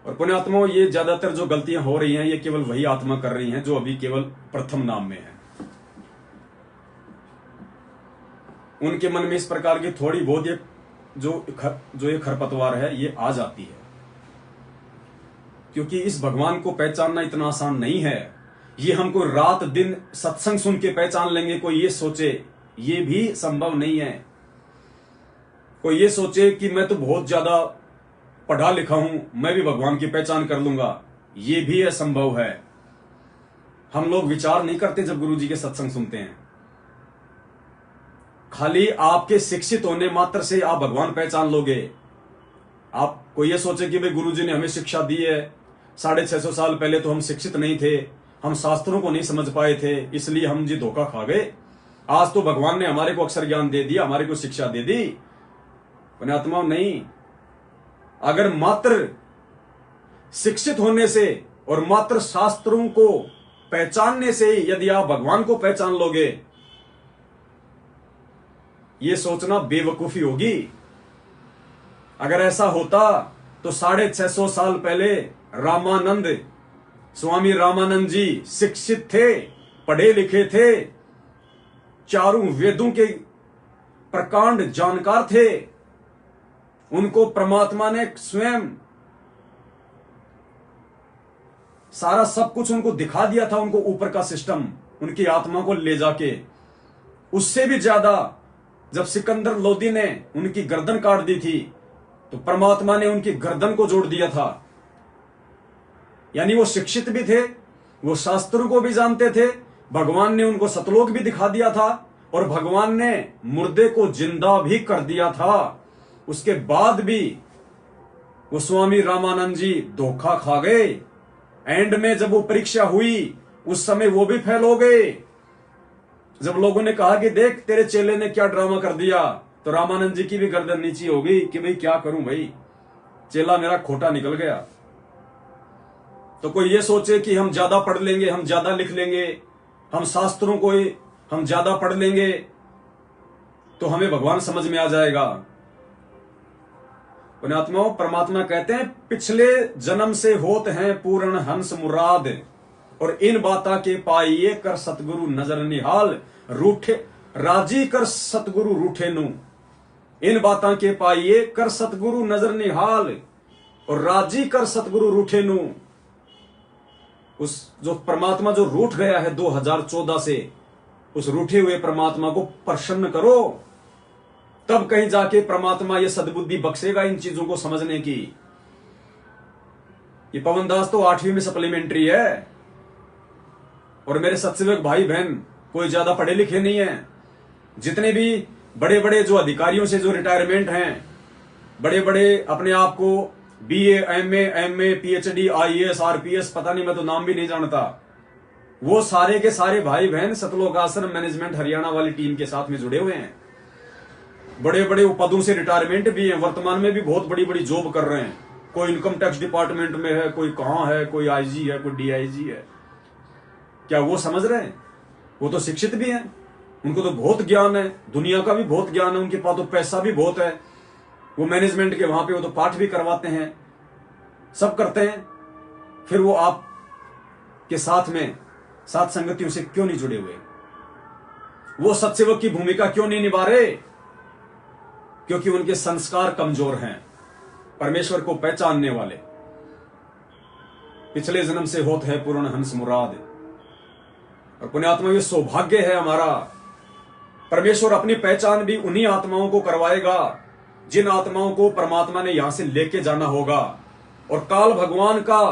और पुण्यात्माओं, ये ज्यादातर जो गलतियां हो रही हैं ये केवल वही आत्मा कर रही हैं जो अभी केवल प्रथम नाम में है। उनके मन में इस प्रकार की थोड़ी बहुत ये जो ये खरपतवार है ये आ जाती है, क्योंकि इस भगवान को पहचानना इतना आसान नहीं है। ये हमको रात दिन सत्संग सुन के पहचान लेंगे, कोई ये सोचे, ये भी संभव नहीं है। कोई ये सोचे कि मैं तो बहुत ज्यादा पढ़ा लिखा हूं, मैं भी भगवान की पहचान कर लूंगा, ये भी असंभव है। हम लोग विचार नहीं करते जब गुरु जी के सत्संग सुनते हैं। खाली आपके शिक्षित होने मात्र से आप भगवान पहचान लोगे। आप कोई ये सोचे कि भाई गुरु जी ने हमें शिक्षा दी है, 650 साल पहले तो हम शिक्षित नहीं थे, हम शास्त्रों को नहीं समझ पाए थे, इसलिए हम जी धोखा खा गए। आज तो भगवान ने हमारे को अक्षर ज्ञान दे दिया, हमारे को शिक्षा दे दी। पुण्यात्माओं, नहीं। अगर मात्र शिक्षित होने से और मात्र शास्त्रों को पहचानने से यदि आप भगवान को पहचान लोगे, ये सोचना बेवकूफी होगी। अगर ऐसा होता तो 650 साल पहले रामानंद, स्वामी रामानंद जी शिक्षित थे, पढ़े लिखे थे, चारों वेदों के प्रकांड जानकार थे। उनको परमात्मा ने स्वयं सारा सब कुछ उनको दिखा दिया था, उनको ऊपर का सिस्टम, उनकी आत्मा को ले जाके। उससे भी ज्यादा जब सिकंदर लोदी ने उनकी गर्दन काट दी थी तो परमात्मा ने उनकी गर्दन को जोड़ दिया था। यानी वो शिक्षित भी थे, वो शास्त्रों को भी जानते थे, भगवान ने उनको सतलोक भी दिखा दिया था और भगवान ने मुर्दे को जिंदा भी कर दिया था। उसके बाद भी वो स्वामी रामानंद जी धोखा खा गए। एंड में जब वो परीक्षा हुई उस समय वो भी फेल हो गए। जब लोगों ने कहा कि देख तेरे चेले ने क्या ड्रामा कर दिया, तो रामानंद जी की भी गर्दन नीची हो गई कि भाई क्या करूं भाई, चेला मेरा खोटा निकल गया। तो कोई ये सोचे कि हम ज्यादा पढ़ लेंगे, हम ज्यादा लिख लेंगे, हम शास्त्रों को हम ज्यादा पढ़ लेंगे तो हमें भगवान समझ में आ जाएगा। पुण्यात्माओं, परमात्मा कहते हैं पिछले जन्म से होत हैं पूर्ण हंस मुराद, और इन बाता के पाइए कर सतगुरु नजर निहाल, रूठे राजी कर सतगुरु रूठे नु। इन बाता के पाइए कर सतगुरु नजर निहाल, और राजी कर सतगुरु रूठे नु। उस जो परमात्मा जो रूठ गया है 2014 से, उस रूठे हुए परमात्मा को प्रसन्न करो, तब कहीं जाके परमात्मा ये सद्बुद्धि बख्शेगा इन चीजों को समझने की। ये पवनदास तो 8वीं में सप्लीमेंट्री है, और मेरे सत्सेवक भाई बहन कोई ज्यादा पढ़े लिखे नहीं है। जितने भी बड़े बड़े जो अधिकारियों से जो रिटायरमेंट हैं, बड़े बड़े अपने आप को BA, MA, PhD, IAS, RPS, पता नहीं, मैं तो नाम भी नहीं जानता, वो सारे के सारे भाई बहन सतलोक आश्रम मैनेजमेंट हरियाणा वाली टीम के साथ में जुड़े हुए हैं। बड़े बड़े पदों से रिटायरमेंट भी हैं, वर्तमान में भी बहुत बड़ी बड़ी जॉब कर रहे हैं। कोई इनकम टैक्स डिपार्टमेंट में है, कोई कहां है, कोई आईजी है, कोई डीआईजी है। क्या वो समझ रहे हैं? वो तो शिक्षित भी हैं, उनको तो बहुत ज्ञान है, दुनिया का भी बहुत ज्ञान है, उनके पास तो पैसा भी बहुत है। वो मैनेजमेंट के वहां पे वो तो पाठ भी करवाते हैं, सब करते हैं। फिर वो आप के साथ में साथ संगतियों से क्यों नहीं जुड़े हुए? वो सत्सेवक की भूमिका क्यों नहीं निभा रहे? क्योंकि उनके संस्कार कमजोर हैं, परमेश्वर को पहचानने वाले। पिछले जन्म से होत है पूर्ण हंस मुराद। और पुण्यात्मा, ये सौभाग्य है हमारा। परमेश्वर अपनी पहचान भी उन्हीं आत्माओं को करवाएगा जिन आत्माओं को परमात्मा ने यहां से लेके जाना होगा, और काल भगवान का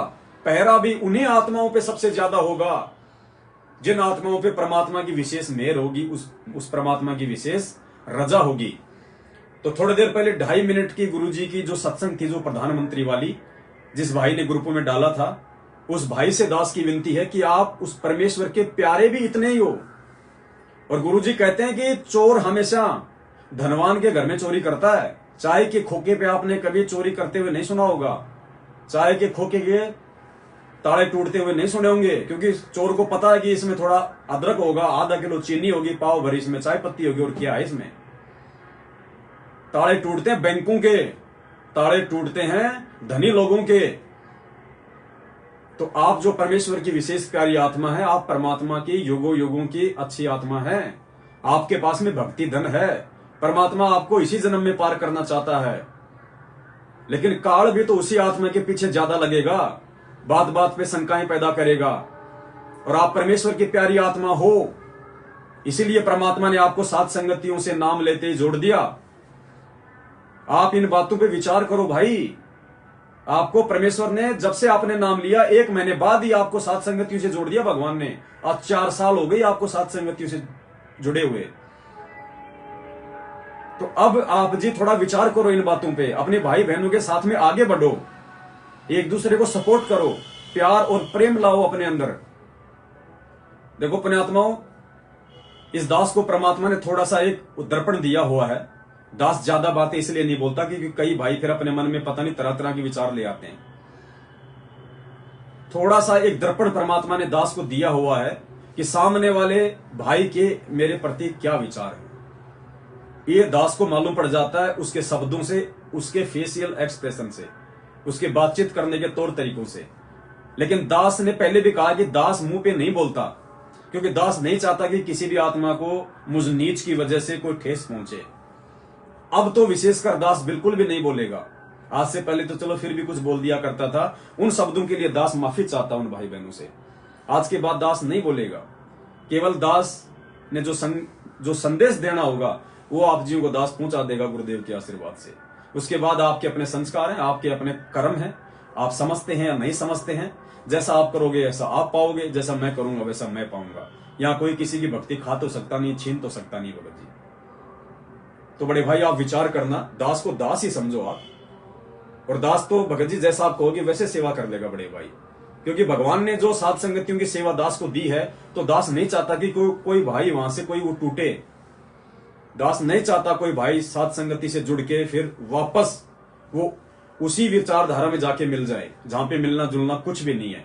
पहरा भी उन्हीं आत्माओं पे सबसे ज्यादा होगा जिन आत्माओं पे परमात्मा की विशेष मेहर होगी, उस परमात्मा की विशेष रजा होगी। तो थोड़ी देर पहले 2.5 मिनट की गुरुजी की जो सत्संग थी, जो प्रधानमंत्री वाली, जिस भाई ने ग्रुप में डाला था, उस भाई से दास की विनती है कि आप उस परमेश्वर के प्यारे भी इतने ही हो। और गुरुजी कहते हैं कि चोर हमेशा धनवान के घर में चोरी करता है। चाय के खोखे पे आपने कभी चोरी करते हुए नहीं सुना होगा, चाय के खोखे के ताले टूटते हुए नहीं सुने होंगे, क्योंकि चोर को पता है कि इसमें थोड़ा अदरक होगा, आधा किलो चीनी होगी, पाव भरी इसमें चाय पत्ती होगी, और क्या है इसमें। ताले टूटते हैं बैंकों के, ताले टूटते हैं धनी लोगों के, तो आप जो परमेश्वर की विशेष प्यारी आत्मा है, आप परमात्मा की युगों युगों की अच्छी आत्मा है, आपके पास में भक्ति धन है, परमात्मा आपको इसी जन्म में पार करना चाहता है। लेकिन काल भी तो उसी आत्मा के पीछे ज्यादा लगेगा, बात बात पे शंकाएं पैदा करेगा। और आप परमेश्वर की प्यारी आत्मा हो, इसीलिए परमात्मा ने आपको सात संगतियों से नाम लेते ही जोड़ दिया। आप इन बातों पे विचार करो भाई। आपको परमेश्वर ने जब से आपने नाम लिया 1 महीने बाद ही आपको सात संगतियों से जोड़ दिया भगवान ने। आज 4 साल हो गए आपको सात संगतियों से जुड़े हुए। तो अब आप जी थोड़ा विचार करो इन बातों पे, अपने भाई बहनों के साथ में आगे बढ़ो, एक दूसरे को सपोर्ट करो, प्यार और प्रेम लाओ अपने अंदर। देखो पुण्यात्माओं, इस दास को परमात्मा ने थोड़ा सा एक दर्पण दिया हुआ है। दास ज्यादा बातें इसलिए नहीं बोलता क्योंकि कई भाई फिर अपने मन में पता नहीं तरह तरह के विचार ले आते हैं। थोड़ा सा एक दर्पण परमात्मा ने दास को दिया हुआ है कि सामने वाले भाई के मेरे प्रति क्या विचार है। ये दास को मालूम पड़ जाता है उसके शब्दों से, उसके फेशियल एक्सप्रेशन से, उसके बातचीत करने के तौर तरीकों से। लेकिन दास ने पहले भी कहा कि दास मुंह पे नहीं बोलता, क्योंकि दास नहीं चाहता कि किसी भी आत्मा को मुझ नीच की वजह से कोई ठेस पहुंचे। अब तो विशेषकर दास बिल्कुल भी नहीं बोलेगा। आज से पहले तो चलो फिर भी कुछ बोल दिया करता था, उन शब्दों के लिए दास माफी चाहता उन भाई बहनों से। आज के बाद दास नहीं बोलेगा। केवल दास ने जो संदेश देना होगा वो आप जीव को दास पहुंचा देगा गुरुदेव के आशीर्वाद से। उसके बाद आपके अपने संस्कार हैं, आपके अपने कर्म हैं, आप समझते हैं या नहीं समझते हैं। जैसा आप करोगे ऐसा आप पाओगे, जैसा मैं करूंगा वैसा मैं पाऊंगा। यहाँ कोई किसी की भक्ति खा तो सकता नहीं, छीन तो सकता नहीं भगत जी। तो बड़े भाई आप विचार करना, दास को दास ही समझो आप। और दास तो भगत जी जैसा आप कहोगे वैसे सेवा कर लेगा बड़े भाई, क्योंकि भगवान ने जो सात संगतियों की सेवा दास को दी है, तो दास नहीं चाहता कि कोई भाई वहां से कोई वो टूटे। दास नहीं चाहता कोई भाई सात संगति से जुड़ के फिर वापस वो उसी विचारधारा में जाके मिल जाए जहां पे मिलना जुलना कुछ भी नहीं है।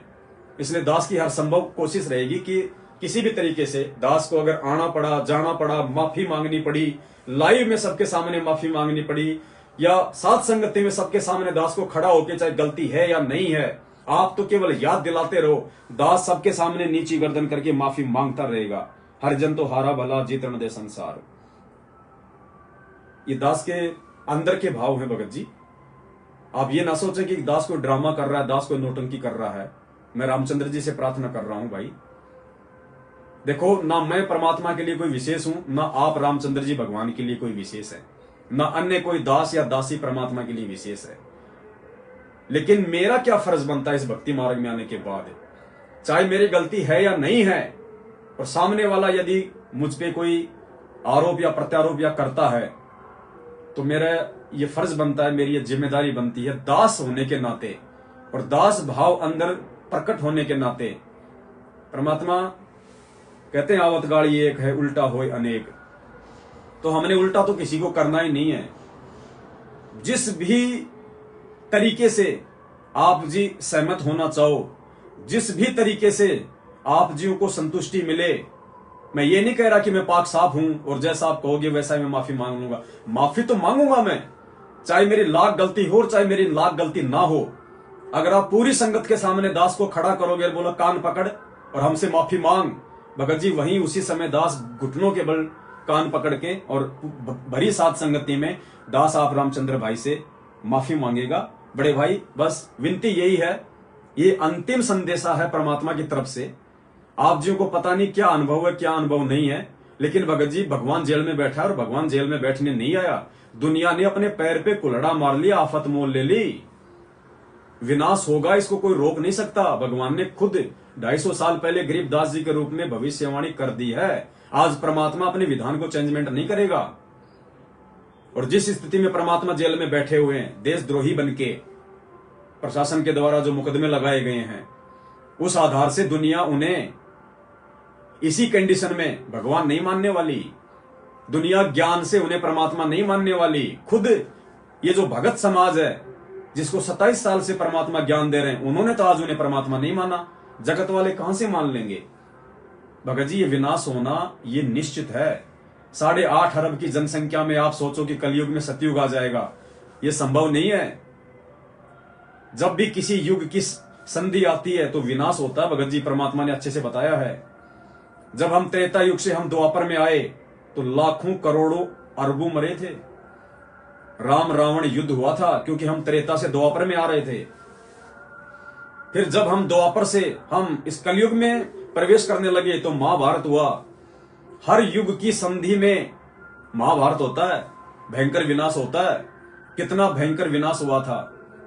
इसलिए दास की हर संभव कोशिश रहेगी कि किसी भी तरीके से दास को अगर आना पड़ा, जाना पड़ा, माफी मांगनी पड़ी, लाइव में सबके सामने माफी मांगनी पड़ी, या सात संगति में सबके सामने दास को खड़ा होकर चाहे गलती है या नहीं है, आप तो केवल याद दिलाते रहो। दास सबके सामने नीची गर्दन करके माफी मांगता रहेगा। हर जन तो हारा भला जीतन दे संसार। ये दास के अंदर के भाव हैं भगत जी। आप ये ना सोचें कि दास को ड्रामा कर रहा है, दास को नौटंकी कर रहा है। मैं रामचंद्र जी से प्रार्थना कर रहा हूं भाई, देखो ना मैं परमात्मा के लिए कोई विशेष हूं, ना आप रामचंद्र जी भगवान के लिए कोई विशेष है, ना अन्य कोई दास या दासी परमात्मा के लिए विशेष है। लेकिन मेरा क्या फर्ज बनता है इस भक्ति मार्ग में आने के बाद, चाहे मेरी गलती है या नहीं है, और सामने वाला यदि मुझ पे कोई आरोप या प्रत्यारोप या करता है, तो मेरा ये फर्ज बनता है, मेरी ये जिम्मेदारी बनती है दास होने के नाते और दास भाव अंदर प्रकट होने के नाते। परमात्मा कहते हैं आवत गाड़ी एक है, उल्टा होए अनेक। तो हमने उल्टा तो किसी को करना ही नहीं है। जिस भी तरीके से आप जी सहमत होना चाहो, जिस भी तरीके से आप जी को संतुष्टि मिले, मैं ये नहीं कह रहा कि मैं पाक साफ हूं और जैसा आप कहोगे वैसा ही मैं माफी मांग लूंगा। माफी तो मांगूंगा मैं, चाहे मेरी लाख गलती हो और चाहे मेरी लाख गलती ना हो। अगर आप पूरी संगत के सामने दास को खड़ा करोगे और बोलो कान पकड़ और हमसे माफी मांग, भगत जी वहीं उसी समय दास घुटनों के बल कान पकड़ के और भरी सात संगति में दास आप रामचंद्र भाई से माफी मांगेगा। बड़े भाई बस विनती यही है, ये अंतिम संदेशा है परमात्मा की तरफ से। आप जी को पता नहीं क्या अनुभव है क्या अनुभव नहीं है, लेकिन भगत जी भगवान जेल में बैठा और भगवान जेल में बैठने नहीं आया। दुनिया ने अपने पैर पे कुल्हड़ा मार लिया, आफत मोल ले ली, विनाश होगा, इसको कोई रोक नहीं सकता। भगवान ने खुद 250 साल पहले गरीबदास जी के रूप में भविष्यवाणी कर दी है। आज परमात्मा अपने विधान को चेंजमेंट नहीं करेगा। और जिस स्थिति में परमात्मा जेल में बैठे हुए हैं, देशद्रोही बनके प्रशासन के द्वारा जो मुकदमे लगाए गए हैं, उस आधार से दुनिया उन्हें इसी कंडीशन में भगवान नहीं मानने वाली। दुनिया ज्ञान से उन्हें परमात्मा नहीं मानने वाली। खुद ये जो भगत समाज है जिसको 27 साल से परमात्मा ज्ञान दे रहे हैं, उन्होंने तो आज उन्हें परमात्मा नहीं माना। जगत वाले कहां से मान लेंगे। भगत जी ये विनाश होना ये निश्चित है। 8.5 अरब की जनसंख्या में आप सोचो कि कलयुग में सतयुग आ जाएगा, ये संभव नहीं है। जब भी किसी युग की संधि आती है तो विनाश होता है। भगत जी परमात्मा ने अच्छे से बताया है। जब हम त्रेता युग से हम द्वापर में आए तो लाखों करोड़ों अरबों मरे थे। राम रावण युद्ध हुआ था क्योंकि हम त्रेता से द्वापर में आ रहे थे। फिर जब हम द्वापर से हम इस कलयुग में प्रवेश करने लगे तो महाभारत हुआ। हर युग की संधि में महाभारत होता है, भयंकर विनाश होता है। कितना भयंकर विनाश हुआ था।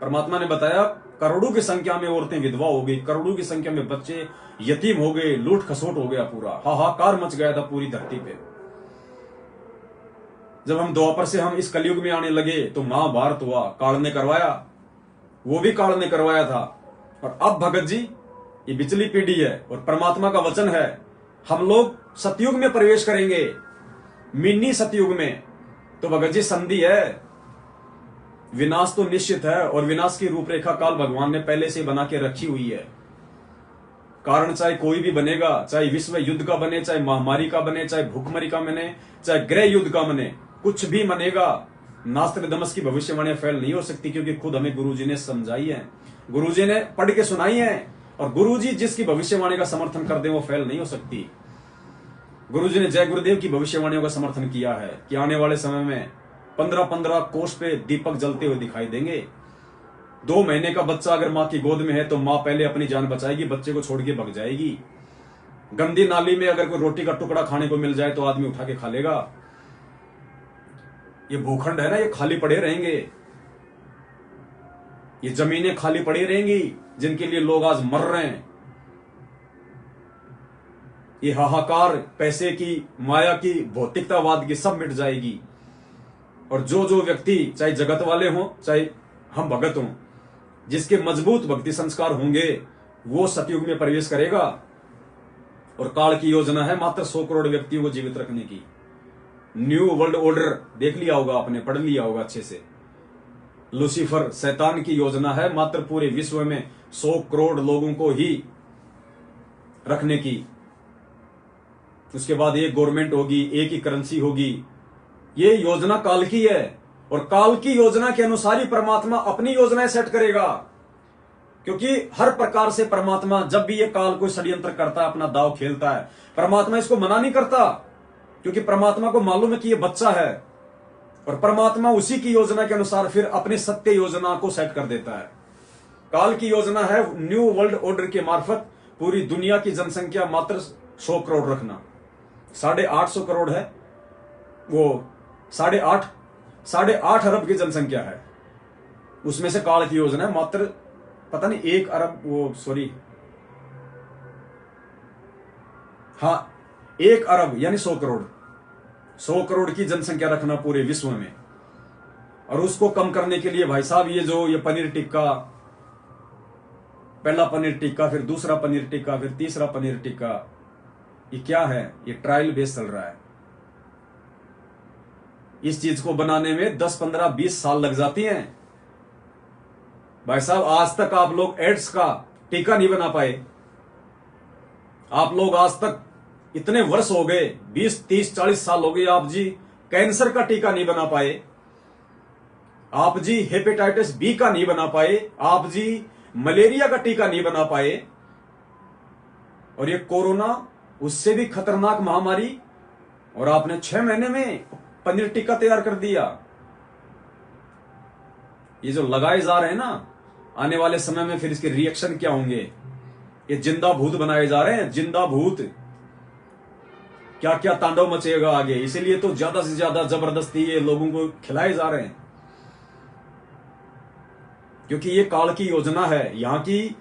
परमात्मा ने बताया करोड़ों की संख्या में औरतें विधवा हो गई, करोड़ों की संख्या में बच्चे यतीम हो गए, लूट खसोट हो गया, पूरा हाहाकार मच गया था पूरी धरती पे। जब हम द्वापर से हम इस कलयुग में आने लगे तो महाभारत हुआ। काल ने करवाया, वो भी काल ने करवाया था। और अब भगत जी ये बिचली पीढ़ी है और परमात्मा का वचन है, हम लोग सतयुग में प्रवेश करेंगे, मिनी सतयुग में। तो भगत जी संधि है, विनाश तो निश्चित है और विनाश की रूपरेखा काल भगवान ने पहले से बना के रखी हुई है। कारण चाहे कोई भी बनेगा, चाहे विश्व युद्ध का बने, चाहे महामारी का बने, चाहे भूखमरी का बने, चाहे गृह युद्ध का बने, कुछ भी बनेगा, नास्त्रदमस की भविष्यवाणियां फेल नहीं हो सकती, क्योंकि खुद हमें गुरुजी ने समझाई है, गुरुजी ने पढ़ के सुनाई है। और गुरुजी जिसकी भविष्यवाणी का समर्थन कर दे वो फेल नहीं हो सकती। गुरुजी ने जय गुरुदेव की भविष्यवाणियों का समर्थन किया है कि आने वाले समय में 15-15 कोष पे दीपक जलते हुए दिखाई देंगे। 2 महीने का बच्चा अगर माँ की गोद में है तो माँ पहले अपनी जान बचाएगी, बच्चे को छोड़ के भग जाएगी। गंदी नाली में अगर कोई रोटी का टुकड़ा खाने को मिल जाए तो आदमी उठा के खा लेगा। ये भूखंड है ना, ये खाली पड़े रहेंगे, ये जमीनें खाली पड़ी रहेंगी जिनके लिए लोग आज मर रहे हैं। ये हाहाकार पैसे की, माया की, भौतिकतावाद की सब मिट जाएगी। और जो जो व्यक्ति, चाहे जगत वाले हों चाहे हम भगत हों, जिसके मजबूत भक्ति संस्कार होंगे वो सतयुग में प्रवेश करेगा। और काल की योजना है मात्र 100 करोड़ व्यक्तियों को जीवित रखने की। न्यू वर्ल्ड ऑर्डर देख लिया होगा आपने, पढ़ लिया होगा अच्छे से। लूसीफर शैतान की योजना है मात्र पूरे विश्व में 100 करोड़ लोगों को ही रखने की। उसके बाद एक गवर्नमेंट होगी, एक ही करेंसी होगी। ये योजना काल की है और काल की योजना के अनुसार ही परमात्मा अपनी योजनाएं सेट करेगा। क्योंकि हर प्रकार से परमात्मा जब भी ये काल कोई षड्यंत्र करता है, अपना दाव खेलता है, परमात्मा इसको मना नहीं करता, क्योंकि परमात्मा को मालूम है कि ये बच्चा है। और परमात्मा उसी की योजना के अनुसार फिर अपनी सत्य योजना को सेट कर देता है। काल की योजना है न्यू वर्ल्ड ऑर्डर के मार्फत पूरी दुनिया की जनसंख्या मात्र 100 करोड़ रखना। 850 करोड़ है, वो 8.5 अरब की जनसंख्या है। उसमें से काल की योजना है मात्र पता नहीं 1 अरब, वो सॉरी, हाँ 1 अरब यानी 100 करोड़, 100 करोड़ की जनसंख्या रखना पूरे विश्व में। और उसको कम करने के लिए भाई साहब ये पनीर टिक्का, पहला पनीर टिक्का, फिर दूसरा पनीर टिक्का, फिर तीसरा पनीर टिक्का, ये क्या है? ये ट्रायल बेस चल रहा है। इस चीज को बनाने में 10, 15, 20 साल लग जाती हैं भाई साहब। आज तक आप लोग एड्स का टीका नहीं बना पाए। आप लोग आज तक इतने वर्ष हो गए, 20, 30, 40 साल हो गए, आप जी कैंसर का टीका नहीं बना पाए, आप जी हेपेटाइटिस बी का नहीं बना पाए, आप जी मलेरिया का टीका नहीं बना पाए। और ये कोरोना उससे भी खतरनाक महामारी, और आपने 6 महीने में पनीर टिक्का तैयार कर दिया। ये जो लगाए जा रहे हैं ना, आने वाले समय में फिर इसके रिएक्शन क्या होंगे? ये जिंदा भूत बनाए जा रहे हैं, जिंदा भूत। क्या क्या तांडव मचेगा आगे। इसीलिए तो ज्यादा से ज्यादा जबरदस्ती ये लोगों को खिलाए जा रहे हैं, क्योंकि ये काल की योजना है यहां की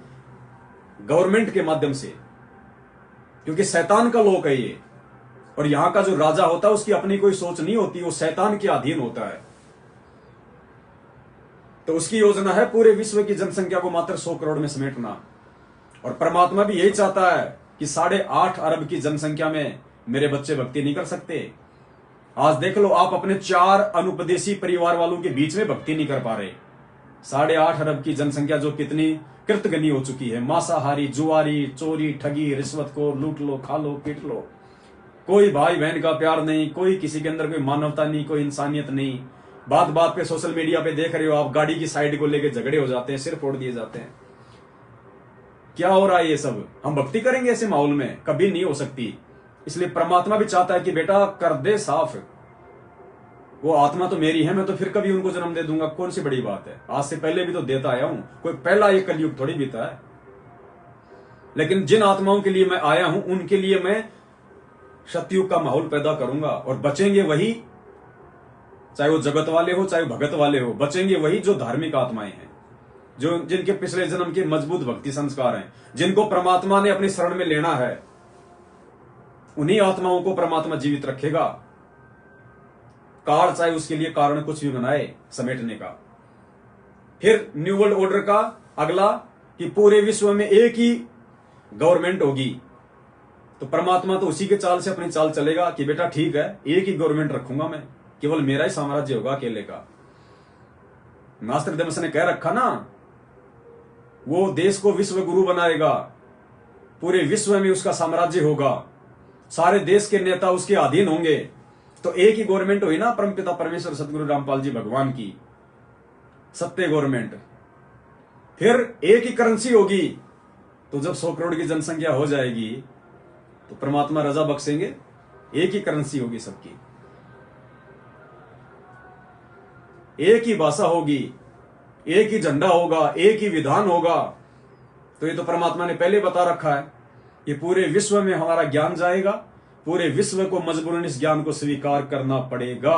गवर्नमेंट के माध्यम से, क्योंकि शैतान का लोक है ये। और यहां का जो राजा होता है उसकी अपनी कोई सोच नहीं होती, वो शैतान के अधीन होता है। तो उसकी योजना है पूरे विश्व की जनसंख्या को मात्र 100 करोड़ में समेटना। और परमात्मा भी यही चाहता है कि 8.5 अरब की जनसंख्या में मेरे बच्चे भक्ति नहीं कर सकते। आज देख लो, आप अपने 4 अनुपदेशी परिवार वालों के बीच में भक्ति नहीं कर पा रहे। 8.5 अरब की जनसंख्या जो कितनी कृतघ्नी हो चुकी है, मांसाहारी, जुआरी, चोरी, ठगी, रिश्वत को लूट लो, खा लो, पीट लो। कोई भाई बहन का प्यार नहीं, कोई किसी के अंदर कोई मानवता नहीं, कोई इंसानियत नहीं। बात बात पे सोशल मीडिया पे देख रहे हो आप, गाड़ी की साइड को लेके झगड़े हो जाते हैं, सिर फोड़ दिए जाते हैं। क्या हो रहा है ये सब? हम भक्ति करेंगे ऐसे माहौल में? कभी नहीं हो सकती। इसलिए परमात्मा भी चाहता है कि बेटा कर दे साफ, वो आत्मा तो मेरी है, मैं तो फिर कभी उनको जन्म दे दूंगा, कौन सी बड़ी बात है? आज से पहले भी तो देता आया हूं, कोई पहला ये कलयुग थोड़ी बीता है। लेकिन जिन आत्माओं के लिए मैं आया हूं उनके लिए मैं सतयुग का माहौल पैदा करूंगा, और बचेंगे वही, चाहे वो जगत वाले हो चाहे भगत वाले हो, बचेंगे वही जो धार्मिक आत्माएं हैं, जो जिनके पिछले जन्म के मजबूत भक्ति संस्कार हैं, जिनको परमात्मा ने अपनी शरण में लेना है। उन्हीं आत्माओं को परमात्मा जीवित रखेगा। काल चाहे उसके लिए कारण कुछ भी बनाए समेटने का। फिर न्यू वर्ल्ड ऑर्डर का अगला कि पूरे विश्व में एक ही गवर्नमेंट होगी, तो परमात्मा तो उसी के चाल से अपनी चाल चलेगा कि बेटा ठीक है, एक ही गवर्नमेंट रखूंगा मैं, केवल मेरा ही साम्राज्य होगा अकेले का। नास्ट्रडमस ने कह रखा ना, वो देश को विश्व गुरु बनाएगा, पूरे विश्व में उसका साम्राज्य होगा, सारे देश के नेता उसके अधीन होंगे। तो एक ही गवर्नमेंट हुई ना परमपिता परमेश्वर सतगुरु रामपाल जी भगवान की, सत्य गवर्नमेंट। फिर एक ही करेंसी होगी, तो जब 100 करोड़ की जनसंख्या हो जाएगी तो परमात्मा रजा बख्शेंगे, एक ही करेंसी होगी सबकी, एक ही भाषा होगी, एक ही झंडा होगा, एक ही विधान होगा। तो ये तो परमात्मा ने पहले बता रखा है कि पूरे विश्व में हमारा ज्ञान जाएगा, पूरे विश्व को मजबूरन इस ज्ञान को स्वीकार करना पड़ेगा।